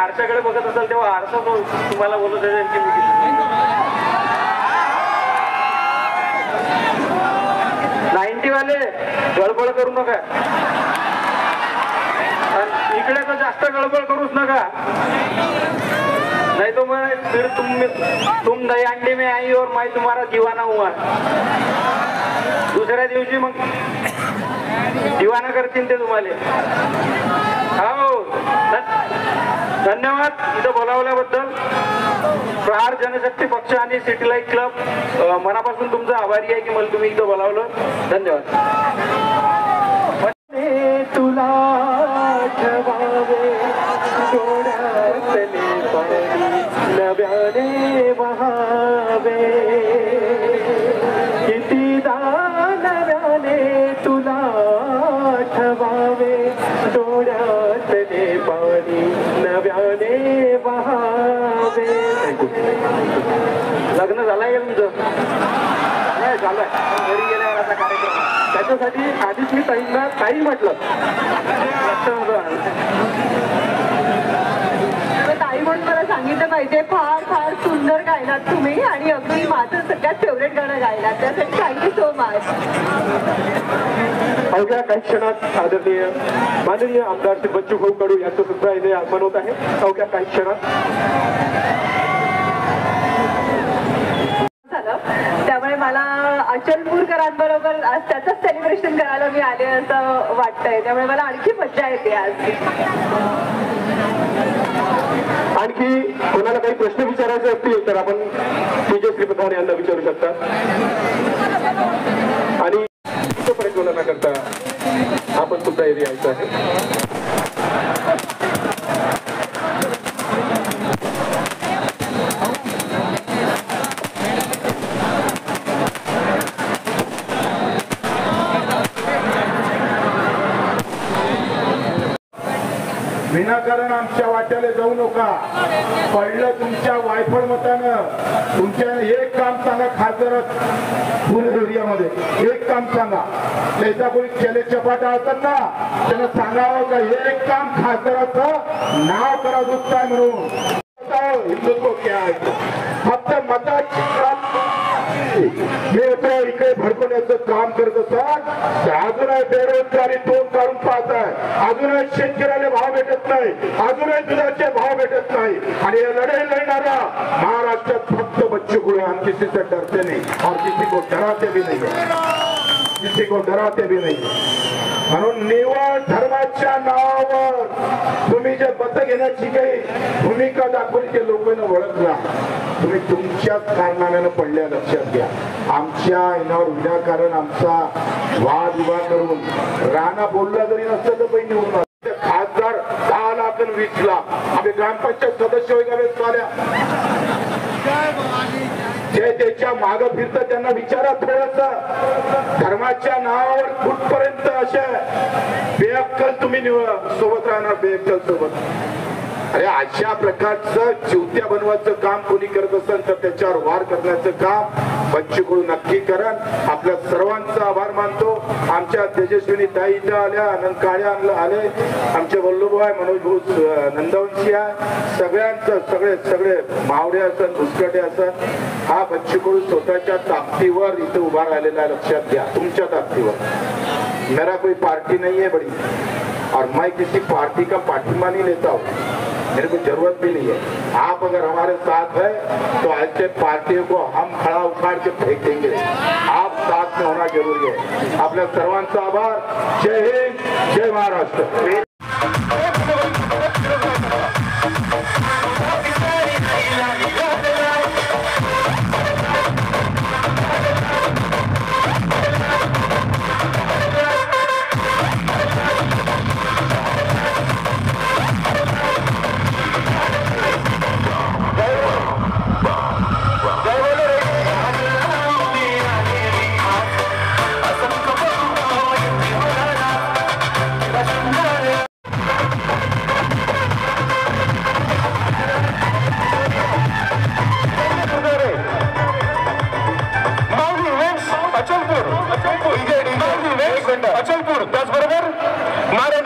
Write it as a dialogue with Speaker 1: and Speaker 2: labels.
Speaker 1: आरशाकडे बघत असाल तेव्हा आरसा तुम्हाला बोलत असेल की मी 90 वाले गडबड करू नका, इकडे तर जास्त गडबड करूच नका, नहीं तो मैं फिर तुम दही अंडी में आई और मैं तुम्हारा दीवाना हुआ. दुसऱ्या दिवशी मग दीवाना करतील ते तुम्हाला. हो, धन्यवाद इथं बोलावल्याबद्दल. प्रहार जनशक्ती पक्ष आणि सिटी लाईट क्लब मनापासून तुमचा आभारी आहे की मला तुम्ही इथं बोलावलं. धन्यवाद. तुला ठेवावे डोळ्यातले पाणी नव्याने वहावे, कितीदा नव्याने तुला ठेवावे डोळ्यातले पाणी नव्याने वहावे. लग्न झालंय का तुमचं? नाही झालंय, घरी गेल्यावर आता कार्यक्रम. त्याच्यासाठी आधीच मी ताईंना काही म्हटलं ताई म्हणून मला सांगितलं पाहिजे. फार फार सुंदर गायलात तुम्ही आणि अगदी माझं सगळ्यात फेवरेट गाणं गायलात, त्यासाठी थँक्यू सो मच. अवघ्या काही क्षणात आदरणीय माननीय आमदार श्री बच्चू भाऊ कडू यांचं सुद्धा इथे आगमन होत आहे. अवघ्या काही क्षणात त्यामुळे मला अचलपूरकरांबरोबर आज त्याचंच सेलिब्रेशन करायला मी आले असं वाटतंय. त्यामुळे मला आणखी मज्जा येते आज. आणखी कोणाला काही प्रश्न विचारायचे असतील तर आपण तेजश्री प्रधान यांना विचारू शकता. आणि तोपर्यंत न करता आपण सुद्धा येथे यायचं आहे.
Speaker 2: विनाकारण आमच्या वाट्याला जाऊ नका. पडलं तुमच्या वायफळ मतानं. तुमच्या एक काम सांगा खासदारात पूर्ण एरियामध्ये एक काम सांगा. त्याचा कोणी केले चपाटा असतात ना त्यांना सांगावं का एक काम खासदाराचं नाव करा दुखताय म्हणून. हिंदुत्व क्या आहे फक्त मताची इकडे भडकवण्याचं काम करत असतात. अजूनही बेरोजगारी तोंड काढून पाहत आहे. अजूनही शेतकऱ्याला भाव भेटत नाही. अजूनही दुधाचे भाव भेटत नाही. आणि लढाई लढणारा महाराष्ट्रात फक्त बच्चू कडू. हम किसी से डरते नहीं और किसी को डराते भी नहीं, किसी को डराते भी नहीं. म्हणून निवड धर्माच्या नावावर तुम्ही जे मत घेण्याची काही भूमिका दाखवली ते लोकांना ओळखला. तुम्ही तुमच्याच कारणाने पडल्या लक्षात घ्या. आमच्या येण्यावर विनाकारण आमचा वादविवाद करून राणा बोलला जरी नसतं तर पण निवडून खासदार 10 लाख आणि 20 लाख. आम्ही ग्रामपंचायत सदस्य वगैरे झाल्या जे त्याच्या मागे फिरतात त्यांना विचारा थोडस धर्माच्या नावावर कुठपर्यंत अशा बेअक्कल तुम्ही सोबत राहणार. बेअक्कल सोबत अरे अशा प्रकारचं चिवत्या बनवायचं काम कोणी करत असेल तर त्याच्यावर वार करण्याचं काम बच्चू कडू नक्की करण. आपल्या सर्वांचा आभार मानतो. आमच्या तेजस्विनी ताई इथं आल्या, आनंद काळे आले, आमचे वल्लभभाई मनोज भाऊ नंदवंशी आहे. सगळ्यांचं सगळे मावडे असत भुसकटे असत. हा बच्चू कडू स्वतःच्या ताकदीवर इथं उभा राहिलेला आहे. लक्षात घ्या तुमच्या ताकदीवर. मेरा कोई पार्टी नहीं है बड़ी और मैं किसी पार्टी का पाठिंबा नहीं लेता हूँ. मेरे को जरूरत भी नहीं है. आप अगर हमारे साथ है तो ऐसे पार्टियों को हम खड़ा उखाड़ के फेंक देंगे. आप साथ में होना जरूरी है. आपल्या सर्वांचा आभार. जय हिंद, जय महाराष्ट्र. अचलपूर त्याचबरोबर मारा